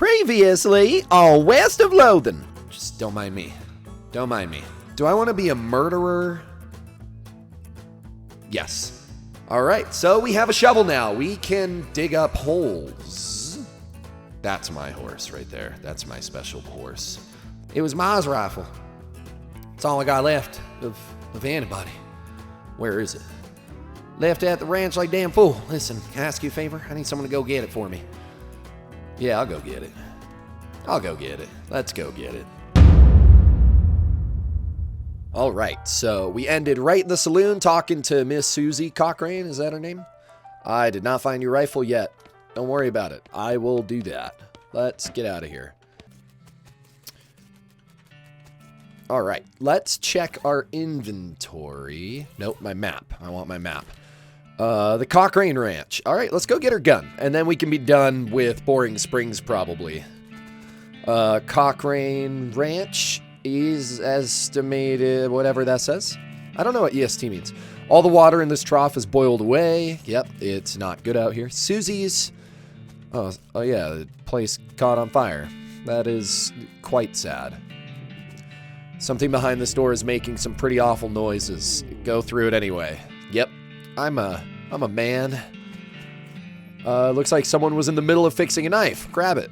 Previously on West of Loathing. Just don't mind me. Don't mind me. Do I want to be a murderer? Yes. All right, so we have a shovel now. We can dig up holes. That's my horse right there. That's my special horse. It was Ma's rifle. It's all I got left of anybody. Where is it? Left at the ranch like damn fool. Listen, can I ask you a favor? I need someone to go get it for me. Yeah, I'll go get it. I'll go get it. Let's go get it. All right, so we ended right in the saloon talking to Miss Susie Cochrane. Is that her name? I did not find your rifle yet. Don't worry about it. I will do that. Let's get out of here. All right, let's check our inventory. Nope, my map. I want my map. The Cochrane Ranch. All right, let's go get her gun, and then we can be done with Boring Springs probably. Cochrane Ranch is estimated, whatever that says. I don't know what EST means. All the water in this trough is boiled away. Yep, it's not good out here. Susie's. Oh yeah, the place caught on fire. That is quite sad. Something behind this door is making some pretty awful noises. Go through it anyway. Yep, I'm a man. Looks like someone was in the middle of fixing a knife. Grab it.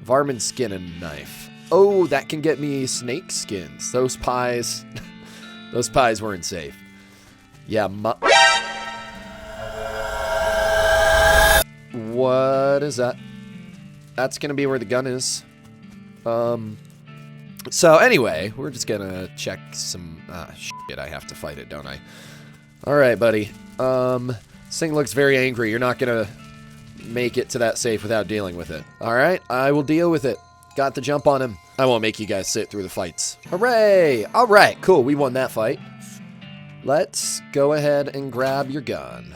Varmint skin and knife. Oh, that can get me snake skins. Those pies, those pies weren't safe. Yeah, what is that? That's gonna be where the gun is. So anyway, we're just gonna check some, shit, I have to fight it, don't I? Alright, buddy. This thing looks very angry. You're not gonna make it to that safe without dealing with it. Alright, I will deal with it. Got the jump on him. I won't make you guys sit through the fights. Hooray! Alright, cool, we won that fight. Let's go ahead and grab your gun.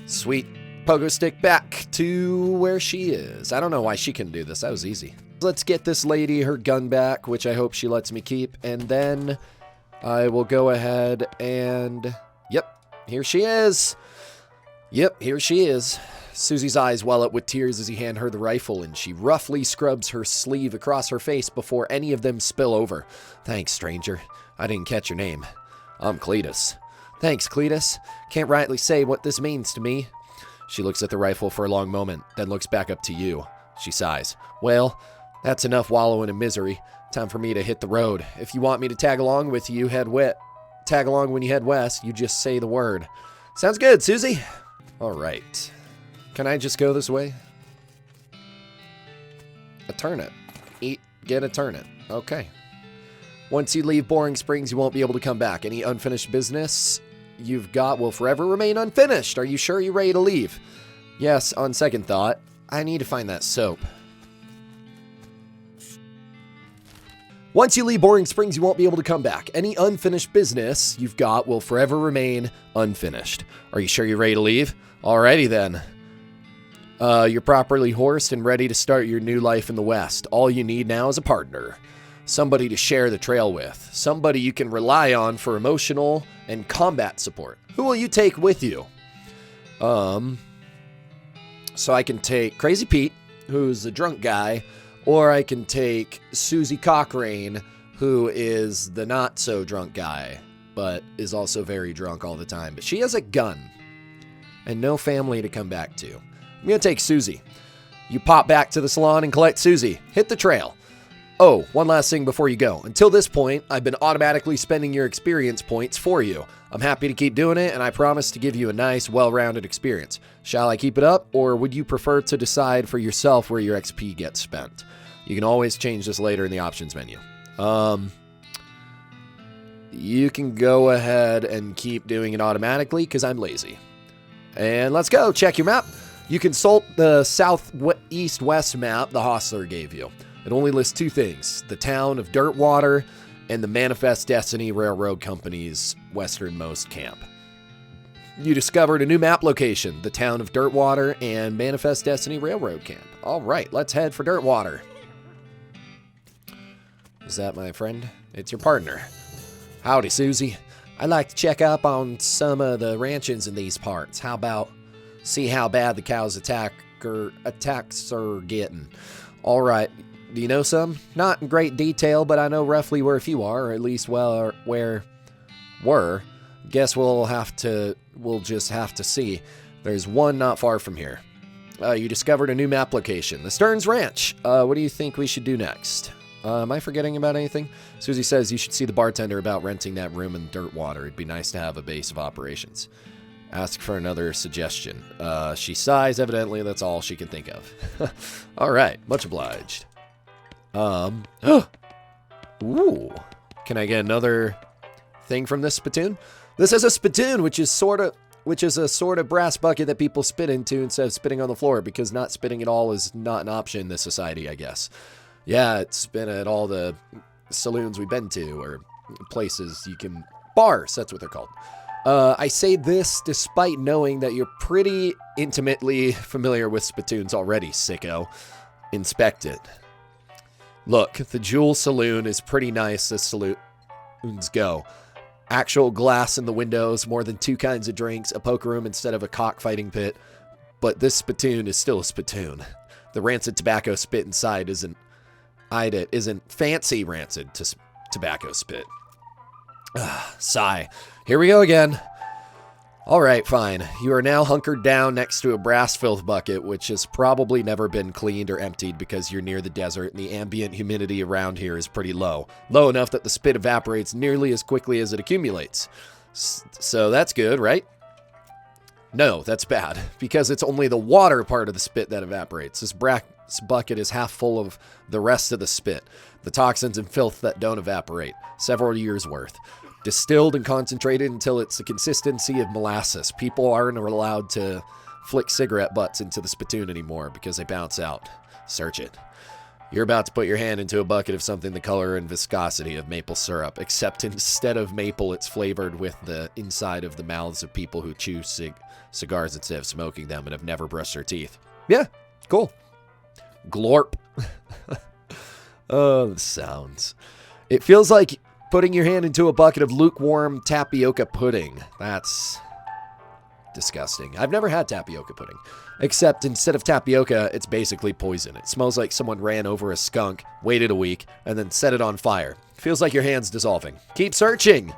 Sweet. Pogo stick back to where she is. I don't know why she can do this. That was easy. Let's get this lady her gun back, which I hope she lets me keep, and then I will go ahead and... Yep, here she is. Yep, here she is. Susie's eyes well up with tears as he hands her the rifle, and she roughly scrubs her sleeve across her face before any of them spill over. Thanks, stranger. I didn't catch your name. I'm Cletus. Thanks, Cletus. Can't rightly say what this means to me. She looks at the rifle for a long moment, then looks back up to you. She sighs. Well, that's enough wallowing in misery. Time for me to hit the road. If you want me to tag along with you, tag along when you head west, you just say the word. Sounds good, Susie. All right. Can I just go this way? A turnip. Get a turnip. Okay. Once you leave Boring Springs, you won't be able to come back. Any unfinished business you've got will forever remain unfinished. Are you sure you're ready to leave? Yes, on second thought. I need to find that soap. Once you leave Boring Springs, you won't be able to come back. Any unfinished business you've got will forever remain unfinished. Are you sure you're ready to leave? Alrighty then. You're properly horsed and ready to start your new life in the West. All you need now is a partner. Somebody to share the trail with. Somebody you can rely on for emotional and combat support. Who will you take with you? So I can take Crazy Pete, who's the drunk guy, or I can take Susie Cochrane, who is the not-so-drunk guy, but is also very drunk all the time. But she has a gun and no family to come back to. I'm going to take Susie. You pop back to the salon and collect Susie. Hit the trail. Oh, one last thing before you go. Until this point, I've been automatically spending your experience points for you. I'm happy to keep doing it, and I promise to give you a nice, well-rounded experience. Shall I keep it up, or would you prefer to decide for yourself where your XP gets spent? You can always change this later in the options menu. You can go ahead and keep doing it automatically, because I'm lazy. And let's go. Check your map. You consult the southeast-west map the hostler gave you. It only lists two things, the town of Dirtwater and the Manifest Destiny Railroad Company's westernmost camp. You discovered a new map location, the town of Dirtwater and Manifest Destiny Railroad Camp. All right, let's head for Dirtwater. Is that my friend? It's your partner. Howdy, Susie. I'd like to check up on some of the ranchings in these parts. How about see how bad the cows attack attacks are getting. All right. Do you know some? Not in great detail, but I know roughly where a few are, or at least where were. Guess we'll just have to see. There's one not far from here. You discovered a new map location, the Stearns Ranch. What do you think we should do next? Am I forgetting about anything? Susie says you should see the bartender about renting that room in Dirtwater. It'd be nice to have a base of operations. Ask for another suggestion. She sighs. Evidently, that's all she can think of. All right. Much obliged. Ooh. Can I get another thing from this spittoon? This is a spittoon, which is a sort of brass bucket that people spit into instead of spitting on the floor, because not spitting at all is not an option in this society, I guess. Yeah, it's been at all the saloons we've been to, or places you can... Bars, that's what they're called. I say this despite knowing that you're pretty intimately familiar with spittoons already, sicko. Inspect it. Look, the Jewel Saloon is pretty nice as saloons go. Actual glass in the windows, more than 2 kinds of drinks, a poker room instead of a cockfighting pit. But this spittoon is still a spittoon. The rancid tobacco spit inside isn't fancy rancid tobacco spit. Sigh. Here we go again. All right, fine. You are now hunkered down next to a brass filth bucket, which has probably never been cleaned or emptied because you're near the desert and the ambient humidity around here is pretty low. Low enough that the spit evaporates nearly as quickly as it accumulates. So that's good, right? No, that's bad, because it's only the water part of the spit that evaporates. This brass bucket is half full of the rest of the spit, the toxins and filth that don't evaporate, several years worth. Distilled and concentrated until it's the consistency of molasses. People aren't allowed to flick cigarette butts into the spittoon anymore because they bounce out. Search it. You're about to put your hand into a bucket of something the color and viscosity of maple syrup, except instead of maple, it's flavored with the inside of the mouths of people who chew cigars instead of smoking them and have never brushed their teeth. Yeah, cool. Glorp. Oh, the sounds. It feels like putting your hand into a bucket of lukewarm tapioca pudding. That's disgusting. I've never had tapioca pudding. Except instead of tapioca, it's basically poison. It smells like someone ran over a skunk, waited a week, and then set it on fire. Feels like your hand's dissolving. Keep searching!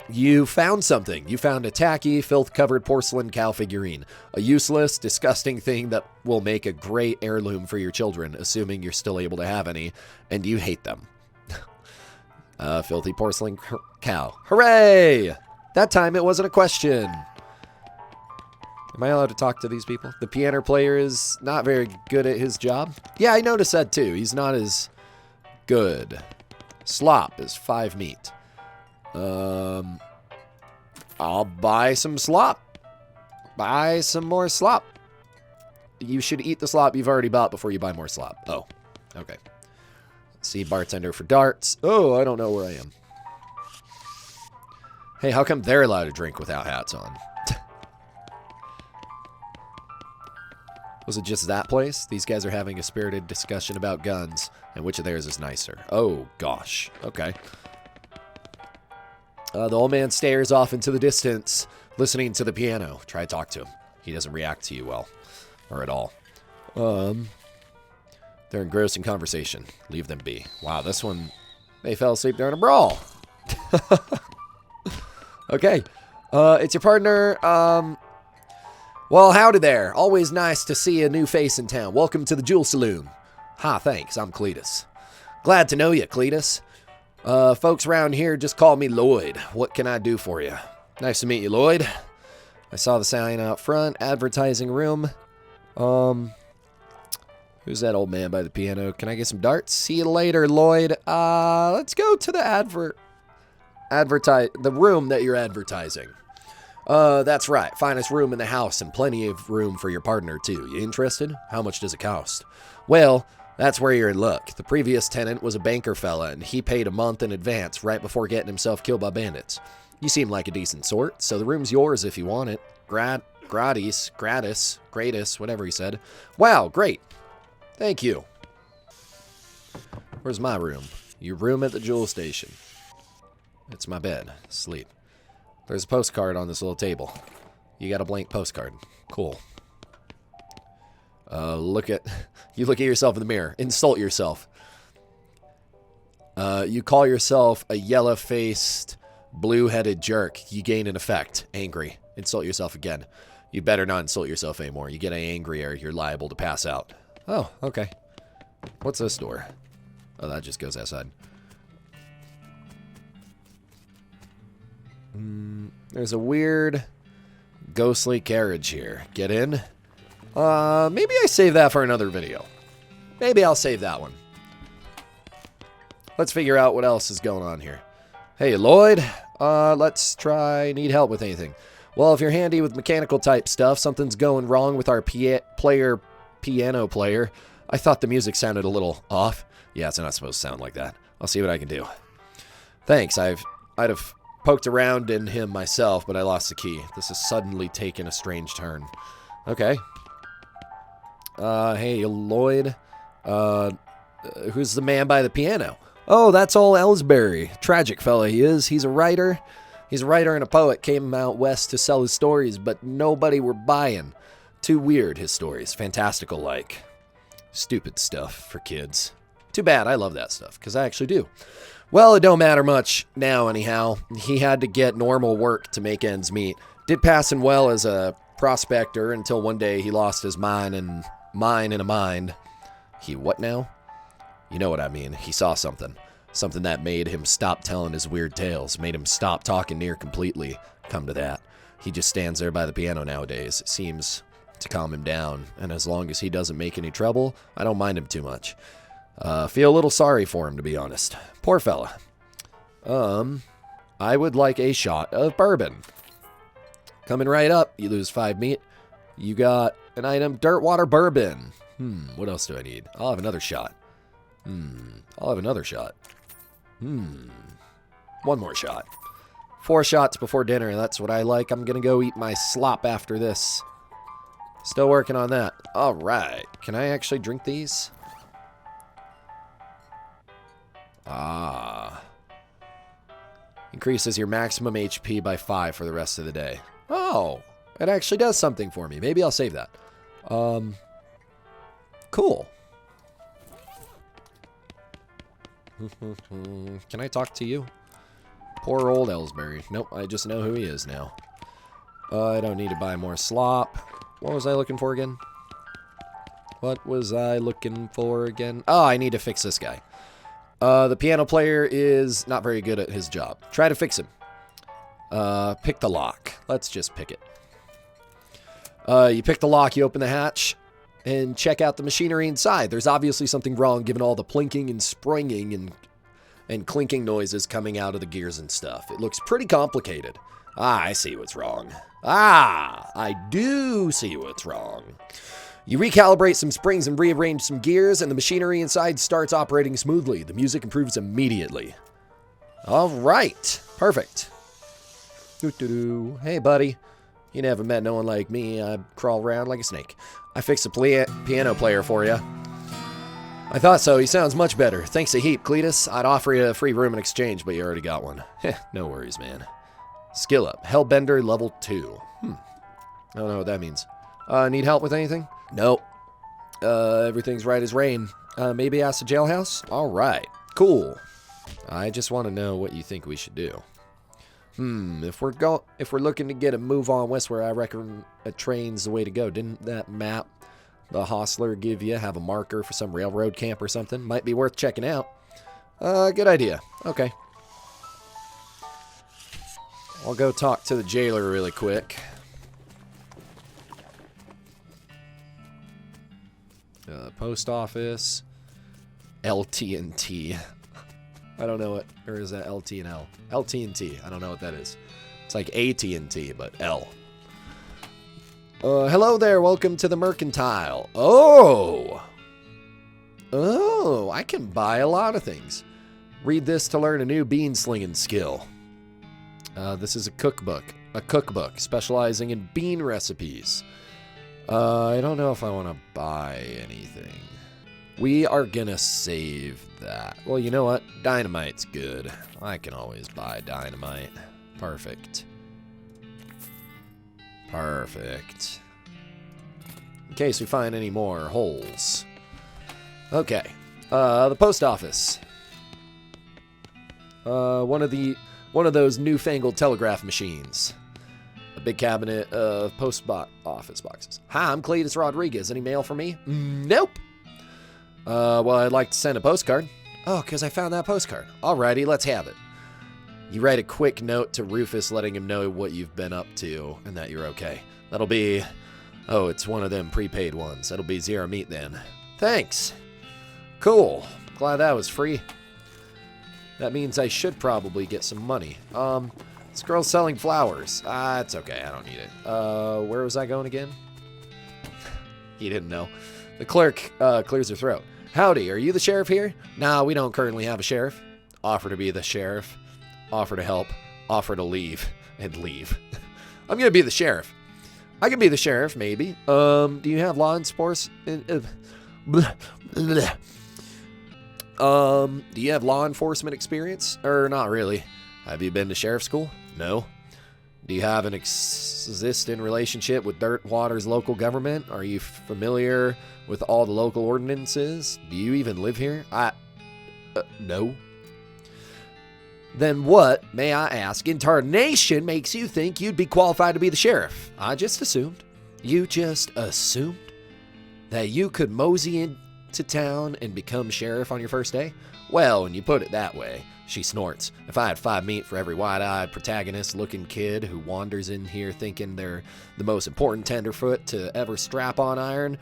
You found something. You found a tacky, filth-covered porcelain cow figurine. A useless, disgusting thing that will make a great heirloom for your children, assuming you're still able to have any, and you hate them. Filthy porcelain cow. Hooray! That time it wasn't a question. Am I allowed to talk to these people? The piano player is not very good at his job. Yeah, I noticed that too. He's not as good. Slop is 5 meat. I'll buy some slop. Buy some more slop. You should eat the slop you've already bought before you buy more slop. Oh, okay. See bartender for darts. Oh, I don't know where I am. Hey, how come they're allowed to drink without hats on? Was it just that place? These guys are having a spirited discussion about guns and which of theirs is nicer. Oh, gosh. Okay. The old man stares off into the distance, listening to the piano. Try to talk to him. He doesn't react to you well. Or at all. They're engrossed in conversation. Leave them be. Wow, this one... They fell asleep during a brawl. Okay. It's your partner. Well, howdy there. Always nice to see a new face in town. Welcome to the Jewel Saloon. Hi, thanks. I'm Cletus. Glad to know you, Cletus. Folks around here just call me Lloyd. What can I do for you? Nice to meet you, Lloyd. I saw the sign out front. Advertising room. Who's that old man by the piano? Can I get some darts? See you later, Lloyd. Let's go to the the room that you're advertising. That's right. Finest room in the house and plenty of room for your partner, too. You interested? How much does it cost? Well, that's where you're in luck. The previous tenant was a banker fella, and he paid a month in advance right before getting himself killed by bandits. You seem like a decent sort, so the room's yours if you want it. Gratis, whatever he said. Wow, great. Thank you. Where's my room? Your room at the Jewel Station. It's my bed. Sleep. There's a postcard on this little table. You got a blank postcard. Cool. You look at yourself in the mirror. Insult yourself. You call yourself a yellow-faced, blue-headed jerk. You gain an effect. Angry. Insult yourself again. You better not insult yourself anymore. You get angry or you're liable to pass out. Oh, okay. What's this door? Oh, that just goes outside. There's a weird, ghostly carriage here. Get in. Maybe I save that for another video. Maybe I'll save that one. Let's figure out what else is going on here. Hey, Lloyd. Let's try. Need help with anything? Well, if you're handy with mechanical type stuff, something's going wrong with our piano player. I thought the music sounded a little off. Yeah, it's not supposed to sound like that. I'll see what I can do. Thanks. I'd have poked around in him myself, but I lost the key. This has suddenly taken a strange turn. Okay. Hey, Lloyd. Who's the man by the piano? Oh, that's old Ellsbury. Tragic fella he is. He's a writer. He's a writer and a poet. Came out west to sell his stories, but nobody were buying. Too weird, his stories. Fantastical-like. Stupid stuff for kids. Too bad. I love that stuff, because I actually do. Well, it don't matter much now, anyhow. He had to get normal work to make ends meet. Did passing well as a prospector until one day he lost his mind in a mind. He what now? You know what I mean. He saw something. Something that made him stop telling his weird tales. Made him stop talking near completely. Come to that. He just stands there by the piano nowadays. It seems to calm him down. And as long as he doesn't make any trouble, I don't mind him too much. Feel a little sorry for him, to be honest. Poor fella. I would like a shot of bourbon. Coming right up. You lose 5 meat. You got an item. Dirt water bourbon. What else do I need? I'll have another shot. I'll have another shot. One more shot. 4 shots before dinner. That's what I like. I'm going to go eat my slop after this. Still working on that. All right. Can I actually drink these? Increases your maximum HP by 5 for the rest of the day. Oh, it actually does something for me. Maybe I'll save that. Cool. Can I talk to you? Poor old Ellsbury. Nope, I just know who he is now. I don't need to buy more slop. What was I looking for again? Oh, I need to fix this guy. The piano player is not very good at his job. Try to fix him. Pick the lock. Let's just pick it. You pick the lock, you open the hatch, and check out the machinery inside. There's obviously something wrong given all the plinking and springing and clinking noises coming out of the gears and stuff. It looks pretty complicated. I see what's wrong. I do see what's wrong. You recalibrate some springs and rearrange some gears, and the machinery inside starts operating smoothly. The music improves immediately. All right. Perfect. Hey, buddy. You never met no one like me. I crawl around like a snake. I fixed a piano player for you. I thought so. He sounds much better. Thanks a heap, Cletus. I'd offer you a free room in exchange, but you already got one. No worries, man. Skill up. Hellbender level 2. I don't know what that means. Need help with anything? Nope. Everything's right as rain. Maybe ask the jailhouse? All right. Cool. I just want to know what you think we should do. If we're looking to get a move on westward, I reckon a train's the way to go. Didn't that map the hostler give you have a marker for some railroad camp or something? Might be worth checking out. Good idea. Okay. I'll go talk to the jailer really quick. Post office. LT&T. I don't know what, or is that LT and L? LT and T. I don't know what that is. It's like AT&T, but L. Hello there. Welcome to the Mercantile. Oh, I can buy a lot of things. Read this to learn a new bean slinging skill. This is a cookbook specializing in bean recipes. I don't know if I want to buy anything. We are gonna save that. Well, you know what? Dynamite's good. I can always buy dynamite. Perfect. case we find any more holes. Okay. The post office. One of those newfangled telegraph machines. A big cabinet of office boxes. Hi, I'm Cletus Rodriguez. Any mail for me? Nope. Well, I'd like to send a postcard. Oh, because I found that postcard. Alrighty, let's have it. You write a quick note to Rufus letting him know what you've been up to and that you're okay. That'll be... Oh, it's one of them prepaid ones. That'll be 0 meat then. Thanks. Cool. Glad that was free. That means I should probably get some money. This girl's selling flowers. It's okay. I don't need it. Where was I going again? He didn't know. The clerk clears her throat. Howdy, are you the sheriff here? Nah, we don't currently have a sheriff. Offer to be the sheriff. Offer to help. Offer to leave. And leave. I'm gonna be the sheriff. I can be the sheriff, maybe. Do you have law enforcement? Do you have law enforcement experience? Or not really. Have you been to sheriff school? No. Do you have an existing relationship with Dirtwater's local government? Are you familiar with all the local ordinances? Do you even live here? No. Then what, may I ask, in tarnation makes you think you'd be qualified to be the sheriff? I just assumed. You just assumed that you could mosey into town and become sheriff on your first day? Well, when you put it that way, she snorts. If I had 5 meat for every wide-eyed protagonist-looking kid who wanders in here thinking they're the most important tenderfoot to ever strap on iron,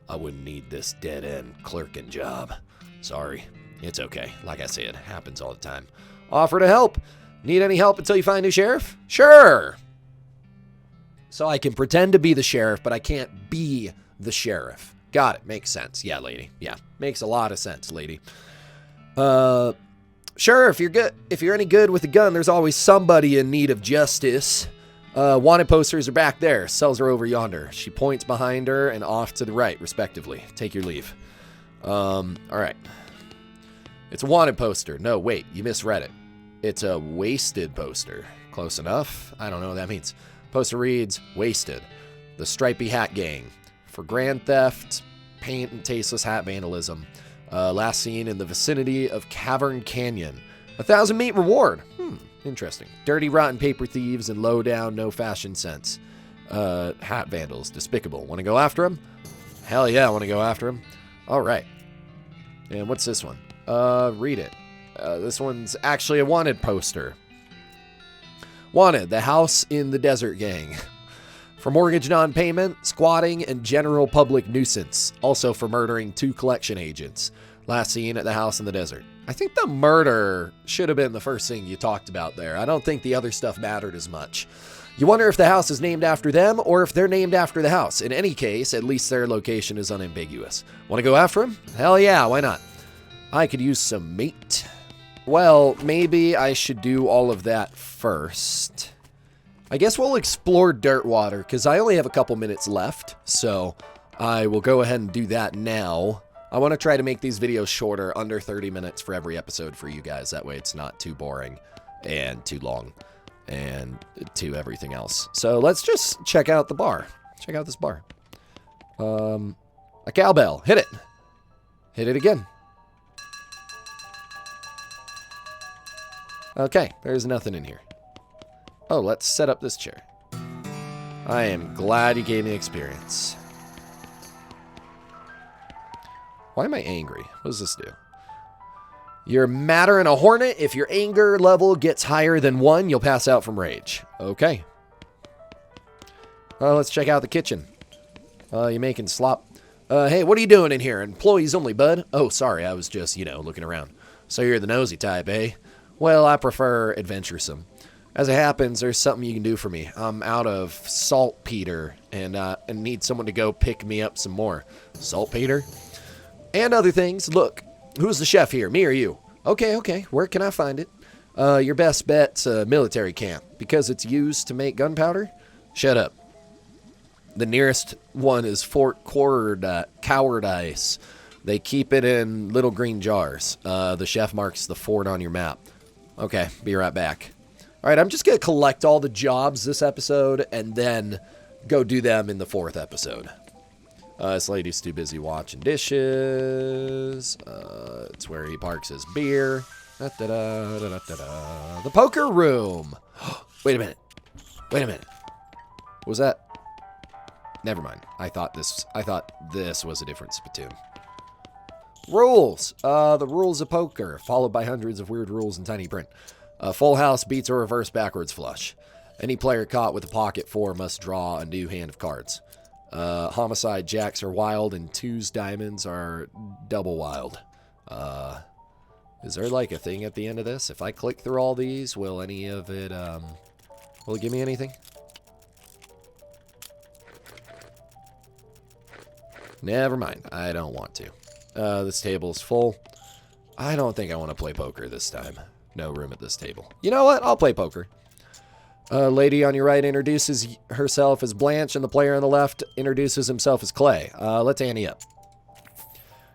I wouldn't need this dead-end clerking job. Sorry. It's okay. Like I said, happens all the time. Offer to help. Need any help until you find a new sheriff? Sure. So I can pretend to be the sheriff, but I can't be the sheriff. Got it. Makes sense. Yeah, lady. Yeah, makes a lot of sense, lady. Sure, if you're any good with a gun, there's always somebody in need of justice. Wanted posters are back there. Cells are over yonder. She points behind her and off to the right, respectively. Take your leave. All right. It's a wanted poster. No, wait, you misread it. It's a wasted poster. Close enough. I don't know what that means. Poster reads, Wasted. The Stripy Hat Gang. For grand theft, paint, and tasteless hat vandalism. Last seen in the vicinity of Cavern Canyon. 1,000 meat reward. Interesting. Dirty, rotten paper thieves and low down, no fashion sense. Hat vandals. Despicable. Want to go after him? Hell yeah, I want to go after him. All right. And what's this one? Read it. This one's actually a wanted poster. Wanted, the House in the Desert Gang. For mortgage non-payment, squatting, and general public nuisance. Also for murdering 2 collection agents. Last seen at the house in the desert. I think the murder should have been the first thing you talked about there. I don't think the other stuff mattered as much. You wonder if the house is named after them or if they're named after the house. In any case, at least their location is unambiguous. Want to go after him? Hell yeah, why not? I could use some meat. Well, maybe I should do all of that first. I guess we'll explore Dirtwater, because I only have a couple minutes left, so I will go ahead and do that now. I want to try to make these videos shorter, under 30 minutes for every episode for you guys. That way it's not too boring and too long and to everything else. So let's just check out the bar. Check out this bar. A cowbell. Hit it. Hit it again. Okay, there's nothing in here. Oh, let's set up this chair. I am glad you gave me experience. Why am I angry? What does this do? You're madder than a hornet. If your anger level gets higher than 1, you'll pass out from rage. Okay. Let's check out the kitchen. You making slop? Hey, what are you doing in here? Employees only, bud. Oh, sorry. I was just, looking around. So you're the nosy type, eh? Well, I prefer adventuresome. As it happens, there's something you can do for me. I'm out of saltpeter and need someone to go pick me up some more. Saltpeter? And other things. Look, who's the chef here, me or you? Okay. Where can I find it? Your best bet's a military camp because it's used to make gunpowder? Shut up. The nearest one is Fort Cowardice. They keep it in little green jars. The chef marks the fort on your map. Okay, be right back. All right, I'm just going to collect all the jobs this episode and then go do them in the 4th episode. This lady's too busy washing dishes. It's where he parks his beer. Da-da-da-da-da-da. The poker room. Wait a minute. Was that? Never mind. I thought this was a different spittoon. Rules. The rules of poker, followed by hundreds of weird rules in tiny print. Full house beats a reverse backwards flush. Any player caught with a pocket 4 must draw a new hand of cards. Homicide jacks are wild and 2s diamonds are double wild. Is there like a thing at the end of this? If I click through all these, will any of it, will it give me anything? Never mind. I don't want to. This table's full. I don't think I want to play poker this time. No room at this table. You know what? I'll play poker. Lady on your right introduces herself as Blanche, and the player on the left introduces himself as Clay. Let's ante up.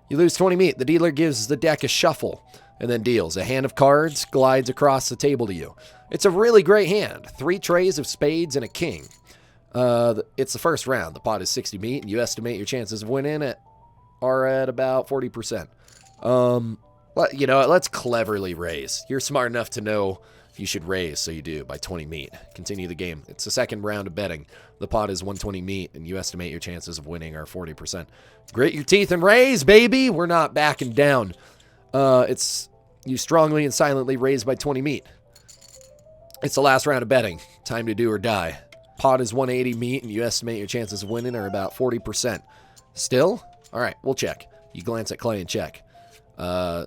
You lose 20 meat. The dealer gives the deck a shuffle and then deals. A hand of cards glides across the table to you. It's a really great hand. 3 trays of spades and a king. It's the first round. The pot is 60 meat, and you estimate your chances of winning are at about 40%. You know, let's cleverly raise. You're smart enough to know you should raise, so you do, by 20 meat. Continue the game. It's the second round of betting. The pot is 120 meat, and you estimate your chances of winning are 40%. Grit your teeth and raise, baby! We're not backing down. You strongly and silently raise by 20 meat. It's the last round of betting. Time to do or die. Pot is 180 meat, and you estimate your chances of winning are about 40%. Still? All right, we'll check. You glance at Clay and check.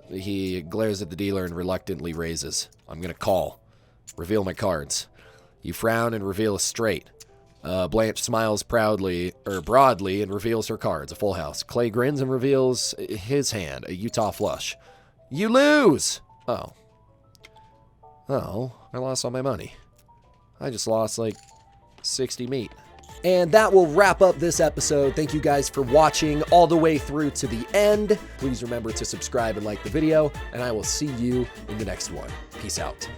He glares at the dealer and reluctantly raises. I'm going to call. Reveal my cards. You frown and reveal a straight. Blanche smiles broadly and reveals her cards, a full house. Clay grins and reveals his hand, a Utah flush. You lose! Oh, I lost all my money. I just lost like 60 meat. And that will wrap up this episode. Thank you guys for watching all the way through to the end. Please remember to subscribe and like the video, and I will see you in the next one. Peace out.